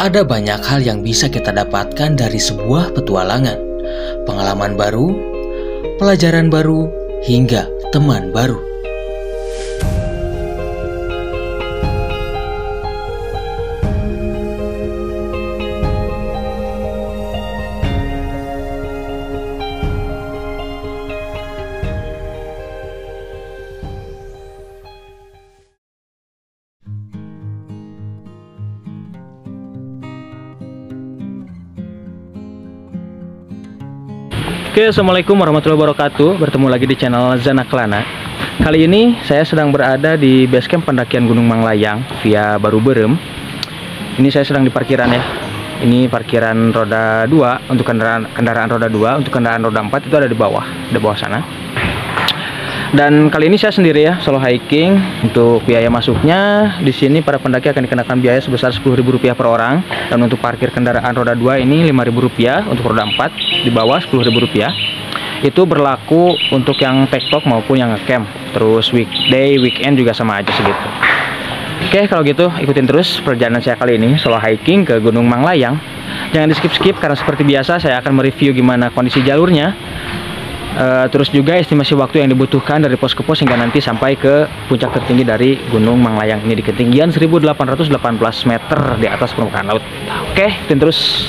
Ada banyak hal yang bisa kita dapatkan dari sebuah petualangan, pengalaman baru, pelajaran baru, hingga teman baru. Oke, assalamualaikum warahmatullahi wabarakatuh. Bertemu lagi di channel Zanaklana. Kali ini saya sedang berada di basecamp pendakian Gunung Manglayang via Baru Berem. Ini saya sedang di parkiran ya. Ini parkiran roda 2 untuk kendaraan roda 2, untuk kendaraan roda 4 itu ada di bawah sana. Dan kali ini saya sendiri ya, solo hiking. Untuk biaya masuknya di sini para pendaki akan dikenakan biaya sebesar Rp10.000 per orang. Dan untuk parkir kendaraan roda 2 ini Rp5.000, untuk roda 4 di bawah Rp10.000. Itu berlaku untuk yang tektok maupun yang ngecamp. Terus weekday, weekend juga sama aja segitu. Oke, kalau gitu ikutin terus perjalanan saya kali ini solo hiking ke Gunung Manglayang. Jangan di skip-skip karena seperti biasa saya akan mereview gimana kondisi jalurnya. Terus juga estimasi waktu yang dibutuhkan dari pos ke pos hingga nanti sampai ke puncak tertinggi dari Gunung Manglayang ini di ketinggian 1818 meter di atas permukaan laut. Oke, ikutin terus.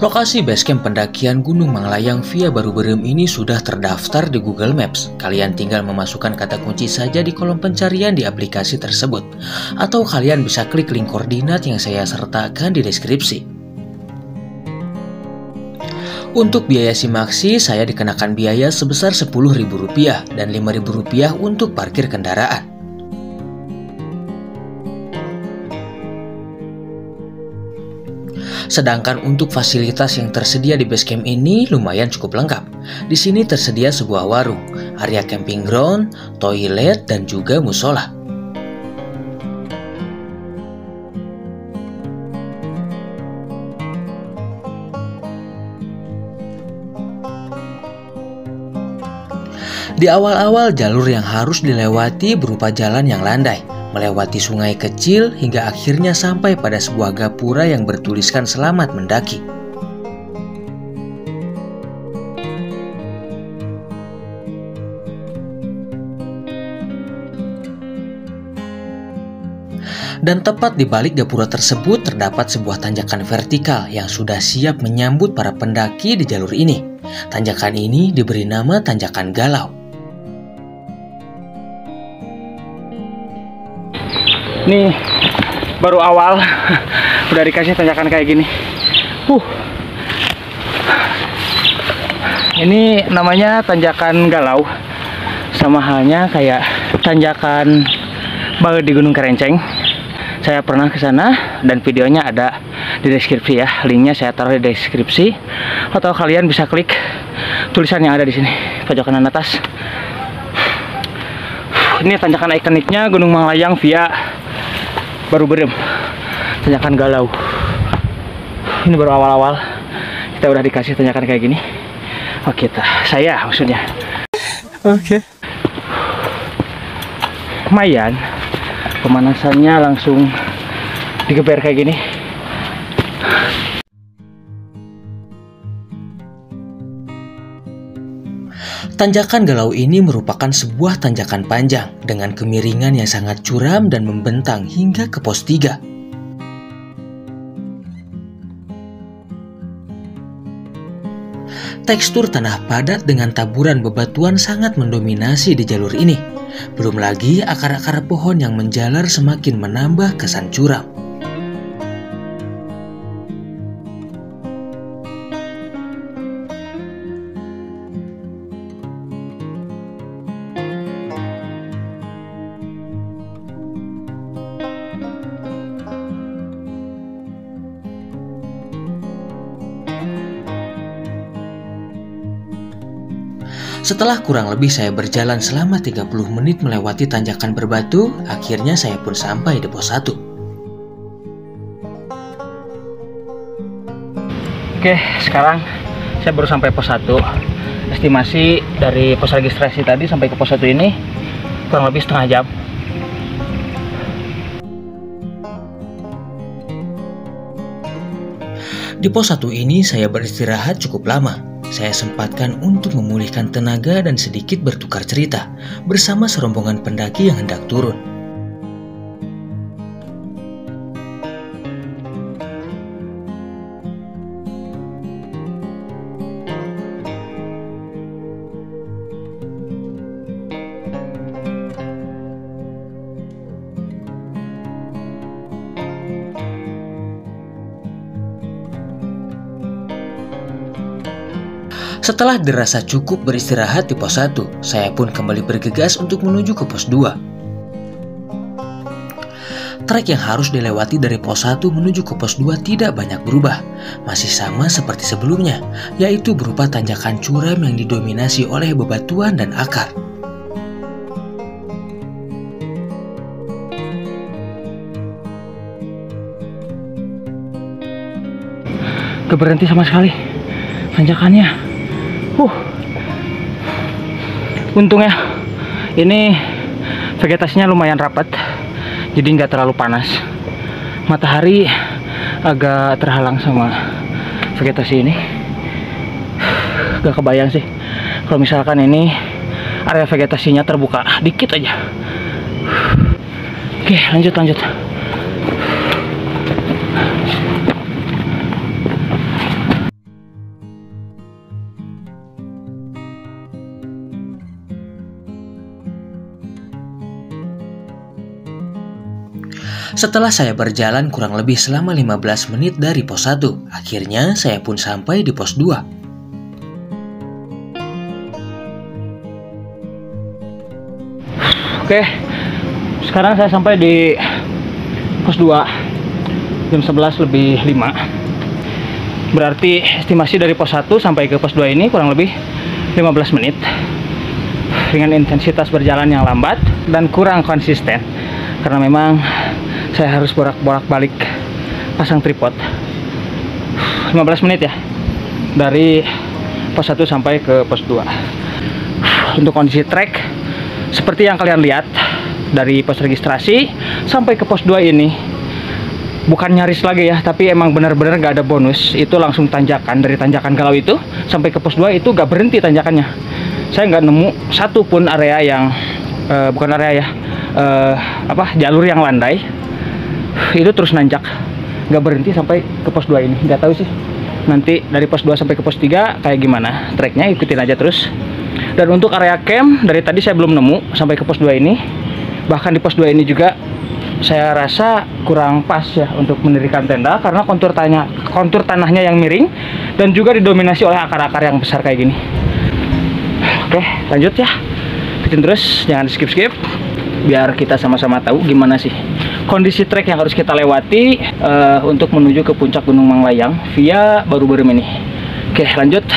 Lokasi basecamp pendakian Gunung Manglayang via Baru Berem ini sudah terdaftar di Google Maps. Kalian tinggal memasukkan kata kunci saja di kolom pencarian di aplikasi tersebut. Atau kalian bisa klik link koordinat yang saya sertakan di deskripsi. Untuk biaya simaksi, saya dikenakan biaya sebesar Rp10.000 dan Rp5.000 untuk parkir kendaraan. Sedangkan untuk fasilitas yang tersedia di basecamp ini lumayan cukup lengkap. Di sini tersedia sebuah warung, area camping ground, toilet, dan juga musola. Di awal-awal jalur yang harus dilewati berupa jalan yang landai, melewati sungai kecil hingga akhirnya sampai pada sebuah gapura yang bertuliskan selamat mendaki. Dan tepat di balik gapura tersebut terdapat sebuah tanjakan vertikal yang sudah siap menyambut para pendaki di jalur ini. Tanjakan ini diberi nama Tanjakan Galau. Nih baru awal udah dikasih tanjakan kayak gini. Ini namanya Tanjakan Galau. Sama halnya kayak tanjakan banget di Gunung Kerenceng. Saya pernah ke sana dan videonya ada di deskripsi ya. Linknya saya taruh di deskripsi. Atau kalian bisa klik tulisan yang ada di sini pojok kanan atas. Ini tanjakan ikoniknya Gunung Manglayang via Baru Berem, Tanjakan Galau. Ini baru awal-awal kita udah dikasih tanjakan kayak gini. Saya maksudnya. Oke. Lumayan, pemanasannya langsung digeber kayak gini. Tanjakan Galau ini merupakan sebuah tanjakan panjang dengan kemiringan yang sangat curam dan membentang hingga ke pos 3. Tekstur tanah padat dengan taburan bebatuan sangat mendominasi di jalur ini. Belum lagi akar-akar pohon yang menjalar semakin menambah kesan curam. Setelah kurang lebih saya berjalan selama 30 menit melewati tanjakan berbatu, akhirnya saya pun sampai di pos 1. Oke, sekarang saya baru sampai pos 1. Estimasi dari pos registrasi tadi sampai ke pos 1 ini kurang lebih setengah jam. Di pos 1 ini saya beristirahat cukup lama. Saya sempatkan untuk memulihkan tenaga dan sedikit bertukar cerita bersama serombongan pendaki yang hendak turun. Setelah dirasa cukup beristirahat di pos 1, saya pun kembali bergegas untuk menuju ke pos 2. Trek yang harus dilewati dari pos 1 menuju ke pos 2 tidak banyak berubah. Masih sama seperti sebelumnya, yaitu berupa tanjakan curam yang didominasi oleh bebatuan dan akar. Gak berhenti sama sekali tanjakannya. Untung ya, ini vegetasinya lumayan rapat, jadi nggak terlalu panas. Matahari agak terhalang sama vegetasi ini. Gak kebayang sih kalau misalkan ini area vegetasinya terbuka dikit aja. Oke, lanjut. Setelah saya berjalan kurang lebih selama 15 menit dari pos 1, akhirnya saya pun sampai di pos 2. Oke, sekarang saya sampai di pos 2 jam 11 lebih 5. Berarti estimasi dari pos 1 sampai ke pos 2 ini kurang lebih 15 menit dengan intensitas berjalan yang lambat dan kurang konsisten, karena memang saya harus bolak-balik pasang tripod. 15 menit ya dari pos 1 sampai ke pos 2. Untuk kondisi trek seperti yang kalian lihat, dari pos registrasi sampai ke pos 2 ini bukan nyaris lagi ya, tapi emang benar-benar gak ada bonus. Itu langsung tanjakan. Dari tanjakan Galau itu sampai ke pos 2 itu gak berhenti tanjakannya. Saya nggak nemu satu pun area yang bukan area ya, jalur yang landai. Itu terus nanjak, nggak berhenti sampai ke pos 2 ini. Nggak tahu sih nanti dari pos 2 sampai ke pos 3 kayak gimana treknya, ikutin aja terus. Dan untuk area camp dari tadi saya belum nemu sampai ke pos 2 ini. Bahkan di pos 2 ini juga saya rasa kurang pas ya untuk mendirikan tenda, karena kontur tanahnya yang miring dan juga didominasi oleh akar-akar yang besar kayak gini. Oke, lanjut ya, ikutin terus, jangan di skip biar kita sama-sama tahu gimana sih kondisi trek yang harus kita lewati untuk menuju ke puncak Gunung Manglayang via Baru Berem ini. Oke, lanjut.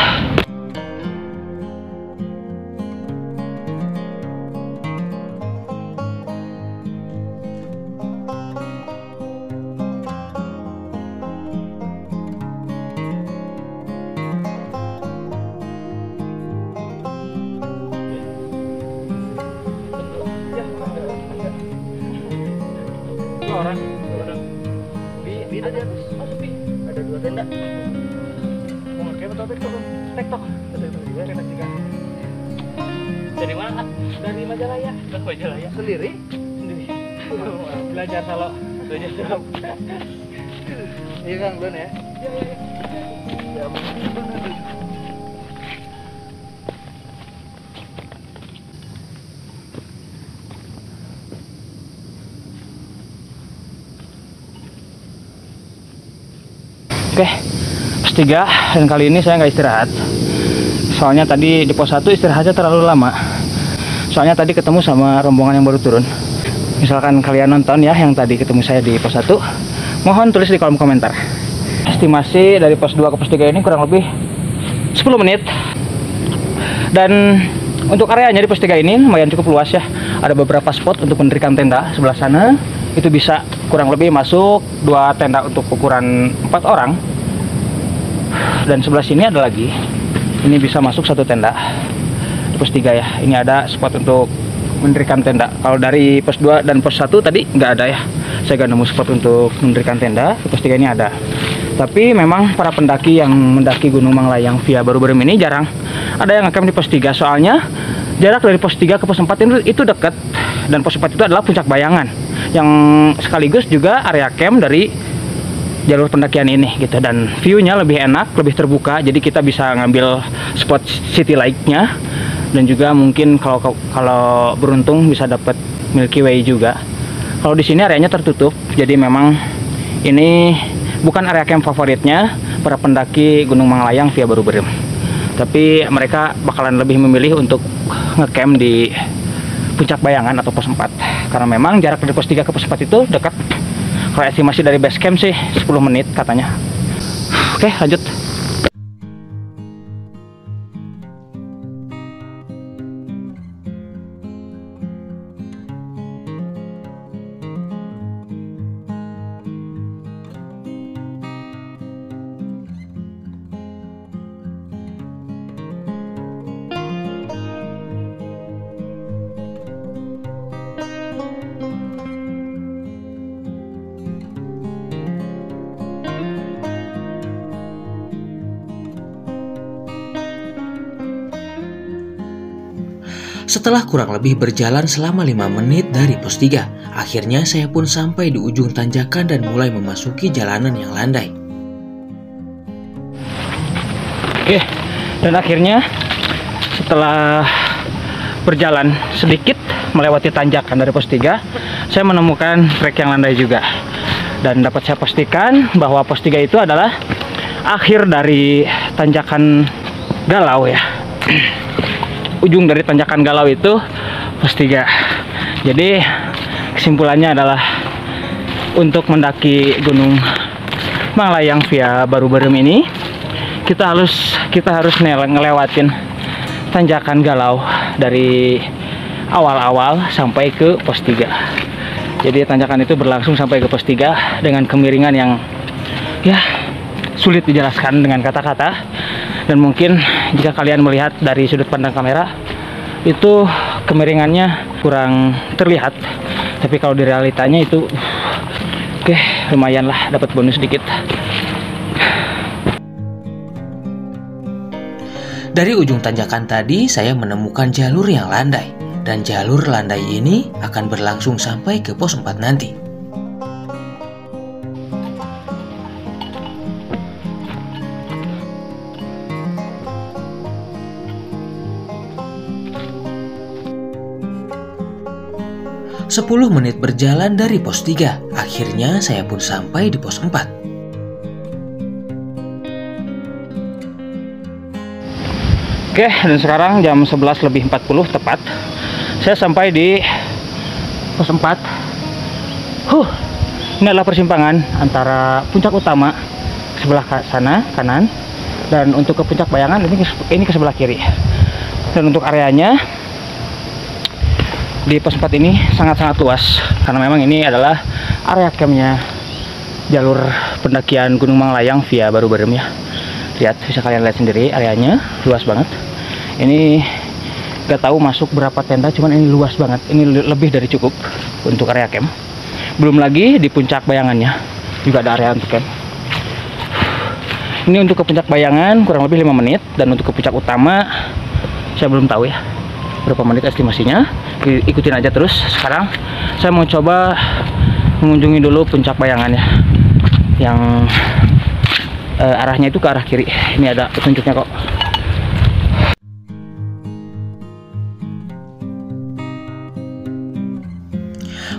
Orang di atas sepi, ada 2 tenda. Mau ngecamp atau TikTok? Ada 2 tenda 3. Dari mana? Dari Majalaya. Dari Majalaya. Sendiri? Belajar solo. Iya kan, belum ya? Iya. Oke, pos 3, dan kali ini saya nggak istirahat. Soalnya tadi di pos 1 istirahatnya terlalu lama. Soalnya tadi ketemu sama rombongan yang baru turun. Misalkan kalian nonton ya yang tadi ketemu saya di pos 1, mohon tulis di kolom komentar. Estimasi dari pos 2 ke pos 3 ini kurang lebih 10 menit. Dan untuk areanya di pos 3 ini lumayan cukup luas ya. Ada beberapa spot untuk mendirikan tenda. Sebelah sana itu bisa kurang lebih masuk 2 tenda untuk ukuran 4 orang, dan sebelah sini ada lagi, ini bisa masuk 1 tenda. Di pos 3 ya, ini ada spot untuk mendirikan tenda. Kalau dari pos 2 dan pos 1 tadi nggak ada ya, saya nggak nemu spot untuk mendirikan tenda. Di pos 3 ini ada. Tapi memang para pendaki yang mendaki Gunung Manglayang via Baru-Berem ini jarang ada yang ngecamp di pos 3, soalnya jarak dari pos 3 ke pos 4 itu dekat, dan pos 4 itu adalah Puncak Bayangan yang sekaligus juga area camp dari jalur pendakian ini gitu, dan view-nya lebih enak, lebih terbuka, jadi kita bisa ngambil spot city light-nya, dan juga mungkin kalau beruntung bisa dapat Milky Way juga. Kalau di sini areanya tertutup, jadi memang ini bukan area camp favoritnya para pendaki Gunung Manglayang via Baru-Berem. Tapi mereka bakalan lebih memilih untuk ngecamp di Puncak Bayangan atau pos 4, karena memang jarak dari pos 3 ke pos 4 itu dekat. Kalau estimasi dari base camp sih 10 menit katanya. Oke, lanjut. Setelah kurang lebih berjalan selama 5 menit dari pos 3, akhirnya saya pun sampai di ujung tanjakan dan mulai memasuki jalanan yang landai. Oke, dan akhirnya setelah berjalan sedikit melewati tanjakan dari pos 3, saya menemukan trek yang landai juga. Dan dapat saya pastikan bahwa pos 3 itu adalah akhir dari tanjakan Galau ya. Ujung dari tanjakan Galau itu pos 3. Jadi kesimpulannya adalah untuk mendaki Gunung Manglayang via Baru-Berem ini kita harus ngelewatin tanjakan Galau dari awal-awal sampai ke pos 3. Jadi tanjakan itu berlangsung sampai ke pos 3 dengan kemiringan yang ya sulit dijelaskan dengan kata-kata. Dan mungkin jika kalian melihat dari sudut pandang kamera itu kemiringannya kurang terlihat, tapi kalau di realitanya itu oke, lumayan lah, dapat bonus dikit. Dari ujung tanjakan tadi saya menemukan jalur yang landai, dan jalur landai ini akan berlangsung sampai ke pos 4 nanti. Sepuluh menit berjalan dari pos 3, akhirnya saya pun sampai di pos 4. Oke, dan sekarang jam 11:40 tepat. Saya sampai di pos 4. Ini adalah persimpangan antara puncak utama sebelah sana kanan, dan untuk ke Puncak Bayangan ini ke sebelah kiri. Dan untuk areanya di pos 4 ini sangat-sangat luas, karena memang ini adalah area campnya jalur pendakian Gunung Manglayang via Baru-Berem ya. Lihat, bisa kalian lihat sendiri areanya luas banget. Ini gak tahu masuk berapa tenda, cuman ini luas banget. Ini lebih dari cukup untuk area camp. Belum lagi di Puncak Bayangannya juga ada area untuk camp. Ini untuk ke Puncak Bayangan kurang lebih 5 menit, dan untuk ke puncak utama saya belum tahu ya berapa menit estimasinya. Ikutin aja terus. Sekarang saya mau coba mengunjungi dulu Puncak Bayangan ya, yang arahnya itu ke arah kiri. Ini ada petunjuknya kok.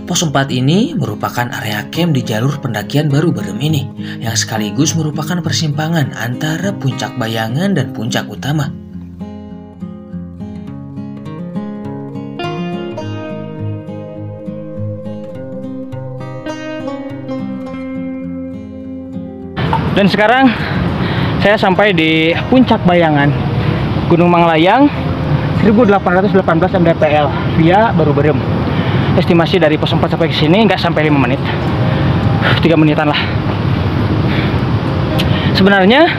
Pos 4 ini merupakan area camp di jalur pendakian Baru-Berem ini, yang sekaligus merupakan persimpangan antara Puncak Bayangan dan puncak utama. Dan sekarang saya sampai di Puncak Bayangan Gunung Manglayang 1818 mdpl via Baru-Berem. Estimasi dari pos 4 sampai ke sini nggak sampai 5 menit, 3 menitan lah. Sebenarnya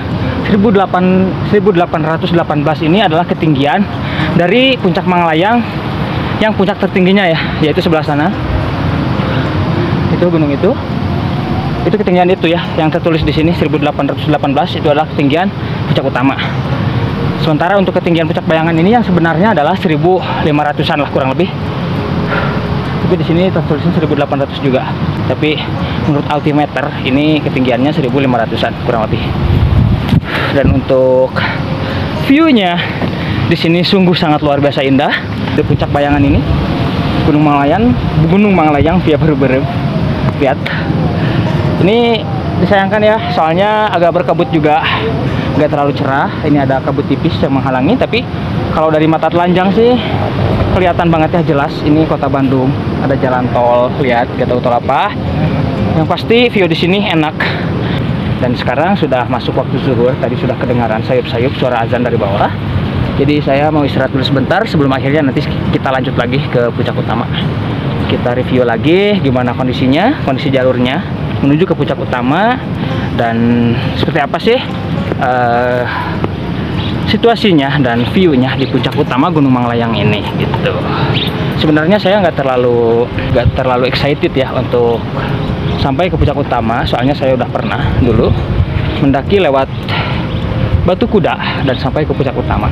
1818 ini adalah ketinggian dari Puncak Manglayang yang puncak tertingginya ya, yaitu sebelah sana. Itu gunung itu. Itu ketinggian itu ya, yang tertulis di sini 1818 itu adalah ketinggian puncak utama. Sementara untuk ketinggian puncak bayangan ini yang sebenarnya adalah 1500-an lah kurang lebih. Tapi di sini tertulisnya 1800 juga. Tapi menurut altimeter ini ketinggiannya 1500-an kurang lebih. Dan untuk view-nya di sini sungguh sangat luar biasa indah. Di puncak bayangan ini Gunung Manglayang via Baru Berem. Lihat. Ini disayangkan ya, soalnya agak berkabut juga, nggak terlalu cerah. Ini ada kabut tipis yang menghalangi, tapi kalau dari mata telanjang sih kelihatan banget ya, jelas ini kota Bandung. Ada jalan tol, lihat, nggak tahu tol apa. Yang pasti view di sini enak. Dan sekarang sudah masuk waktu zuhur, tadi sudah kedengaran sayup-sayup suara azan dari bawah. Jadi saya mau istirahat dulu sebentar sebelum akhirnya nanti kita lanjut lagi ke puncak utama. Kita review lagi gimana kondisinya, kondisi jalurnya menuju ke puncak utama, dan seperti apa sih situasinya dan view-nya di puncak utama Gunung Manglayang ini gitu. Sebenarnya saya nggak terlalu excited ya untuk sampai ke puncak utama, soalnya saya udah pernah dulu mendaki lewat Batu Kuda dan sampai ke puncak utama.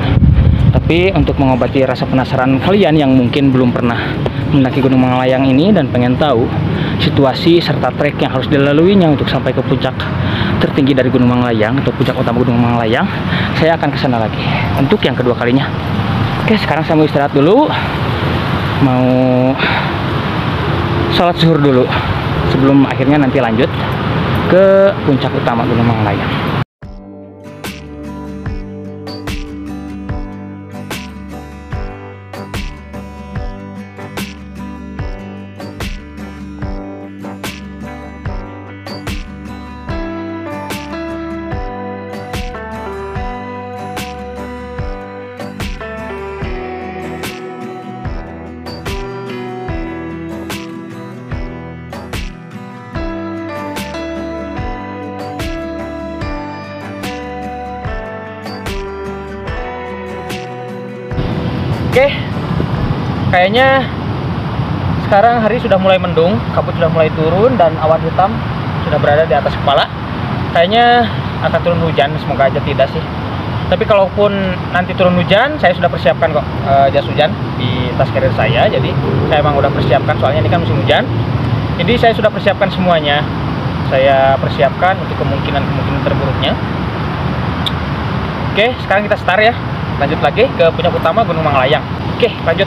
Tapi untuk mengobati rasa penasaran kalian yang mungkin belum pernah mendaki Gunung Manglayang ini dan pengen tahu situasi serta trek yang harus dilaluinya untuk sampai ke puncak tertinggi dari Gunung Manglayang atau puncak utama Gunung Manglayang, saya akan ke sana lagi untuk yang kedua kalinya. Oke, sekarang saya mau istirahat dulu, mau sholat zuhur dulu sebelum akhirnya nanti lanjut ke puncak utama Gunung Manglayang. Oke, kayaknya sekarang hari sudah mulai mendung, kabut sudah mulai turun, dan awan hitam sudah berada di atas kepala. Kayaknya akan turun hujan, semoga aja tidak sih. Tapi kalaupun nanti turun hujan, saya sudah persiapkan kok jas hujan di tas carrier saya. Jadi saya emang udah persiapkan, soalnya ini kan musim hujan. Jadi saya sudah persiapkan semuanya. Saya persiapkan untuk kemungkinan terburuknya. Oke, sekarang kita start ya. Lanjut lagi ke puncak utama Gunung Manglayang. Oke, lanjut.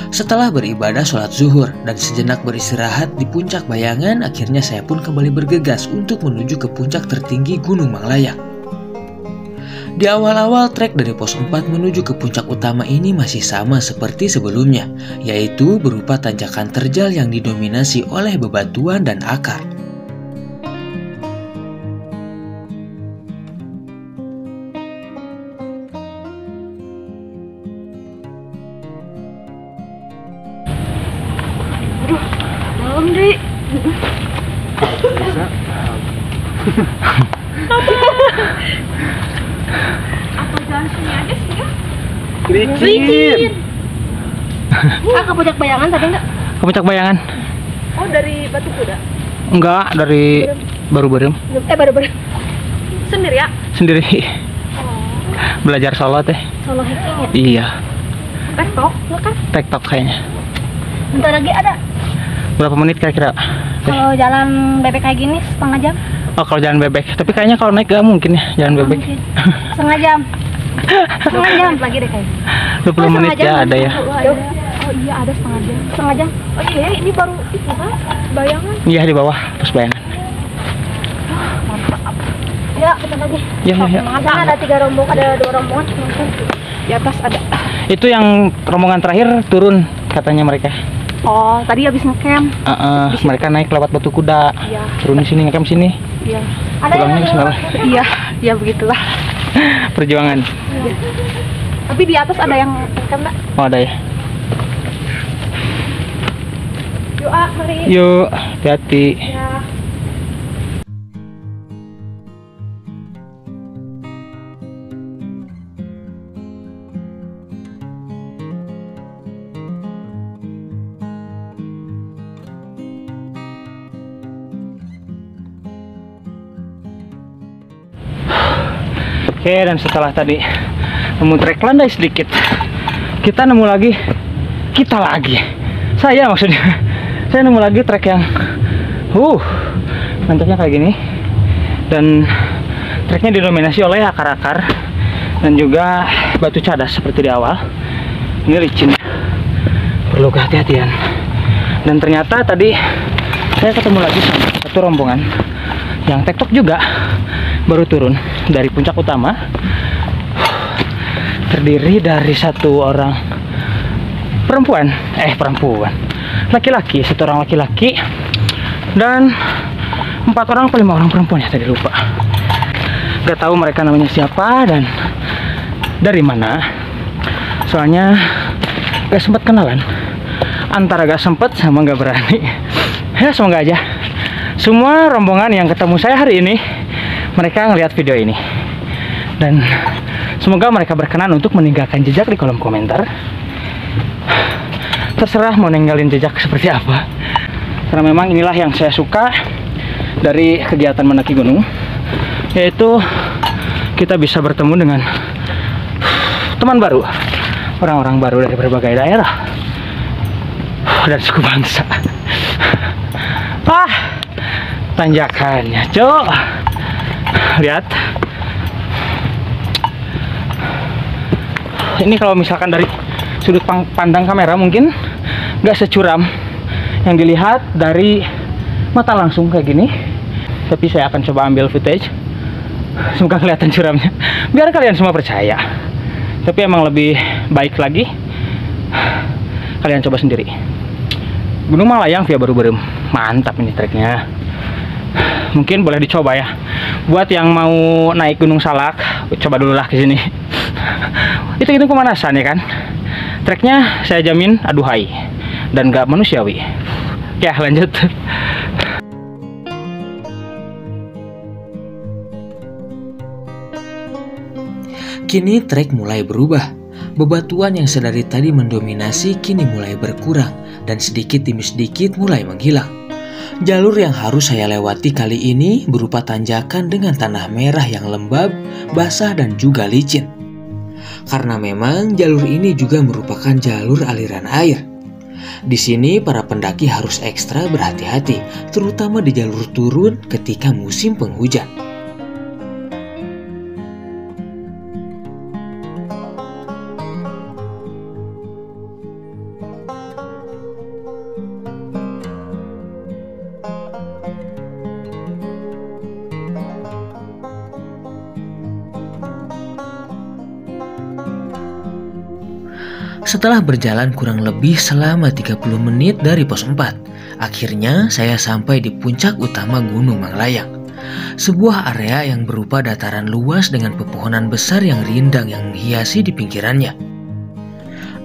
Setelah beribadah sholat zuhur dan sejenak beristirahat di puncak bayangan, akhirnya saya pun kembali bergegas untuk menuju ke puncak tertinggi Gunung Manglayang. Di awal-awal trek dari pos 4 menuju ke puncak utama ini masih sama seperti sebelumnya, yaitu berupa tanjakan terjal yang didominasi oleh bebatuan dan akar. Malam, Dri. Bisa. Apa jalan sini aja sih ya? Licin. Ke puncak bayangan tadi enggak? Ke puncak bayangan? Oh, dari Batu Kuda? Enggak, dari Baru Berem. Baru-baru. Sendiri ya? Sendiri. Oh. Belajar solo teh. Solo hiking ya? Iya. TikTok, enggak kan? TikTok kayaknya. Bentar lagi ada. Berapa menit kira-kira? Kalau jalan bebek kayak gini setengah jam. Oh, kalau jalan bebek. Tapi kayaknya kalau naik gak mungkin ya jalan bebek. Mungkin. Setengah jam. Setengah jam lagi deh kayaknya. 20 menit ya ada ya. Oh iya, ada setengah jam. Setengah jam. Oh iya, ini baru itu kan bayangan. Iya, di bawah pas bayangan. Mantap. Ya, kita lagi. Ya. Ada 3 rombongan, ada 2 rombongan mungkin. Di atas ada. Itu yang rombongan terakhir turun katanya mereka. Oh, tadi habis ngecamp. Mereka naik lewat Batu Kuda. Iya. Turun di sini ngecamp sini. Iya. Pulangnya ke sana. Iya, ya begitulah. Perjuangan. Tapi di atas ada yang kan enggak? Oh, ada ya. Yuk, mari. Yuk, hati-hati. Ya. Oke, dan setelah tadi nemu trek landai sedikit, kita nemu lagi, saya maksudnya, saya nemu lagi trek yang, nantinya kayak gini, dan treknya didominasi oleh akar-akar dan juga batu cadas seperti di awal. Ini licin, perlu kehati-hatian. Dan ternyata tadi saya ketemu lagi sama satu rombongan yang tektok juga, baru turun dari puncak utama, terdiri dari satu orang laki-laki, satu orang laki-laki dan 4 orang atau 5 orang perempuan ya, tadi lupa. Gak tahu mereka namanya siapa dan dari mana, soalnya gak sempat kenalan, antara gak sempet sama gak berani. Ya semoga aja semua rombongan yang ketemu saya hari ini mereka ngelihat video ini, dan semoga mereka berkenan untuk meninggalkan jejak di kolom komentar. Terserah mau ninggalin jejak seperti apa, karena memang inilah yang saya suka dari kegiatan mendaki gunung, yaitu kita bisa bertemu dengan teman baru, orang-orang baru dari berbagai daerah dan suku bangsa. Tanjakannya, cok. Lihat, ini kalau misalkan dari sudut pandang kamera mungkin nggak securam yang dilihat dari mata langsung kayak gini, tapi saya akan coba ambil footage, semoga kelihatan curamnya biar kalian semua percaya. Tapi emang lebih baik lagi kalian coba sendiri. Gunung Manglayang via Baru Berem, mantap ini treknya. Mungkin boleh dicoba ya. Buat yang mau naik Gunung Salak, coba dulu lah ke sini. Itu pemanasan ya kan. Treknya saya jamin aduhai dan gak manusiawi. Ya lanjut. Kini trek mulai berubah. Bebatuan yang sedari tadi mendominasi kini mulai berkurang dan sedikit demi sedikit mulai menghilang. Jalur yang harus saya lewati kali ini berupa tanjakan dengan tanah merah yang lembab, basah dan juga licin. Karena memang jalur ini juga merupakan jalur aliran air. Di sini para pendaki harus ekstra berhati-hati, terutama di jalur turun ketika musim penghujan. Setelah berjalan kurang lebih selama 30 menit dari pos 4, akhirnya saya sampai di puncak utama Gunung Manglayang. Sebuah area yang berupa dataran luas dengan pepohonan besar yang rindang yang menghiasi di pinggirannya.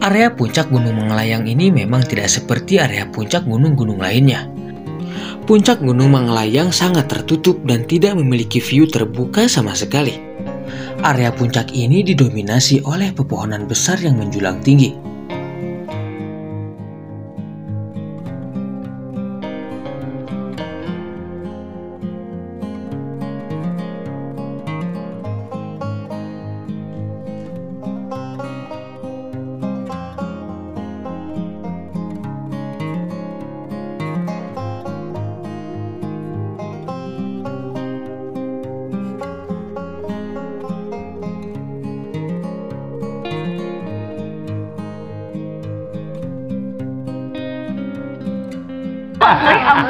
Area puncak Gunung Manglayang ini memang tidak seperti area puncak gunung-gunung lainnya. Puncak Gunung Manglayang sangat tertutup dan tidak memiliki view terbuka sama sekali. Area puncak ini didominasi oleh pepohonan besar yang menjulang tinggi.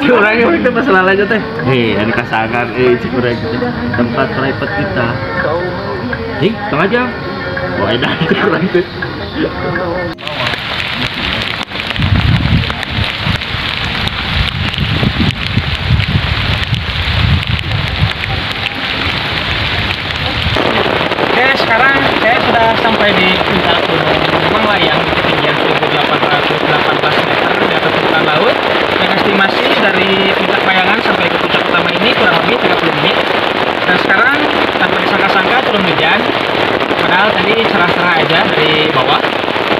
Curangnya itu masalah aja teh. Ada kasangan, curang tempat private kita. Setengah jam. Wah, enak itu curang itu. Oke, sekarang saya sudah sampai di puncak Padahal tadi cerah-cerah aja dari bawah,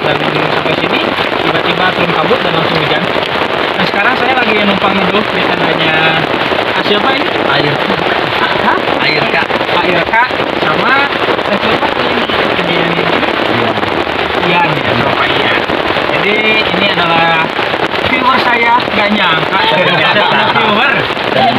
dan sampai sini tiba-tiba turun kabut dan langsung hujan. Nah sekarang saya lagi numpang neduh di tendanya siapa ini? Air Kak sama siapa kejadian ini? Ian ya, sama Ian. Jadi ini adalah viewer saya, gak nyangka ternyata ada viewer.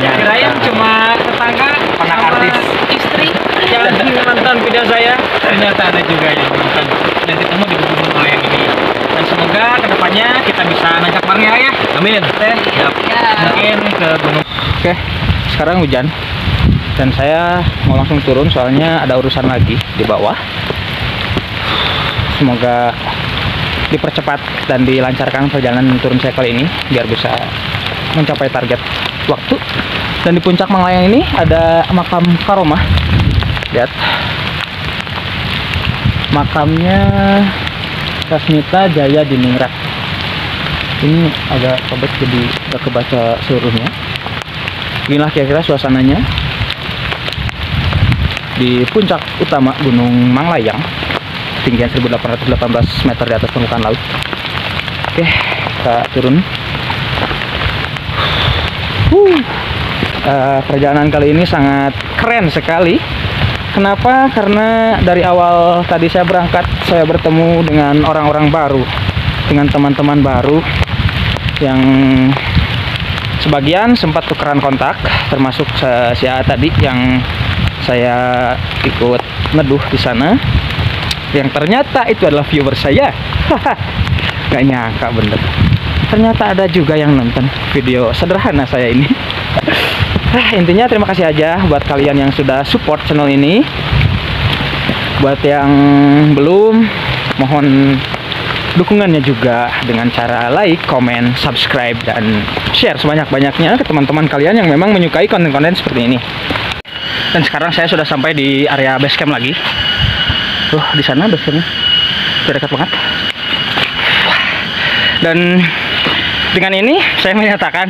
Kirain cuma tetangga, anak artis, istri yang nonton video saya. Ternyata ada juga yang nonton dan ketemu di gunung Malayang ini. Dan semoga kedepannya kita bisa ngajak bareng ya. Amin. Mungkin ke gunung. Oke, sekarang hujan dan saya mau langsung turun soalnya ada urusan lagi di bawah. Semoga dipercepat dan dilancarkan perjalanan turun saya kali ini biar bisa mencapai target waktu. Dan di puncak Manglayang ini ada makam Karomah. Lihat makamnya Rasmita Jaya Diningrat. Ini agak tebet jadi gak kebaca seluruhnya. Inilah kira-kira suasananya di puncak utama Gunung Manglayang, tinggian 1818 meter di atas permukaan laut. Oke, kita turun. Perjalanan kali ini sangat keren sekali. Kenapa? Karena dari awal tadi saya berangkat, saya bertemu dengan orang-orang baru, dengan teman-teman baru yang sebagian sempat tukeran kontak, termasuk si A tadi yang saya ikut neduh di sana, yang ternyata itu adalah viewer saya. Gak nyangka bener, ternyata ada juga yang nonton video sederhana saya ini. Intinya terima kasih aja buat kalian yang sudah support channel ini. Buat yang belum, mohon dukungannya juga dengan cara like, comment, subscribe, dan share sebanyak-banyaknya ke teman-teman kalian yang memang menyukai konten-konten seperti ini. Dan sekarang saya sudah sampai di area base camp lagi. Tuh, di sana base campnya sudah dekat banget. Dan dengan ini saya menyatakan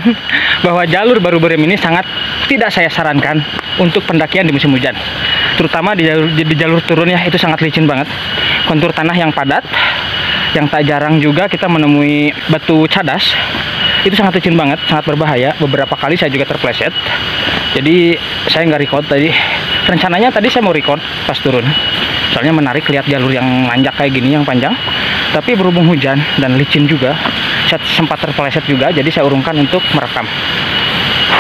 bahwa jalur baru berem ini sangat tidak saya sarankan untuk pendakian di musim hujan. Terutama di jalur turunnya itu sangat licin banget. Kontur tanah yang padat, yang tak jarang juga kita menemui batu cadas. Itu sangat licin banget, sangat berbahaya. Beberapa kali saya juga terpleset. Jadi saya nggak record tadi. Rencananya tadi saya mau record pas turun. Soalnya menarik lihat jalur yang nanjak kayak gini, yang panjang. Tapi berhubung hujan dan licin juga, saya sempat terpeleset juga. Jadi saya urungkan untuk merekam.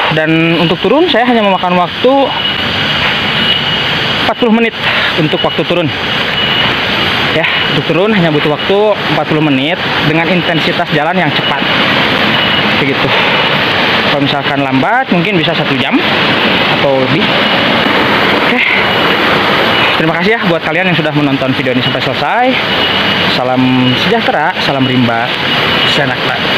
Dan untuk turun saya hanya memakan waktu 40 menit untuk waktu turun. Ya, untuk turun hanya butuh waktu 40 menit dengan intensitas jalan yang cepat. Begitu. Kalau misalkan lambat mungkin bisa 1 jam atau lebih. Oke. Terima kasih ya buat kalian yang sudah menonton video ini sampai selesai. Salam sejahtera, salam rimba, Zana Klana.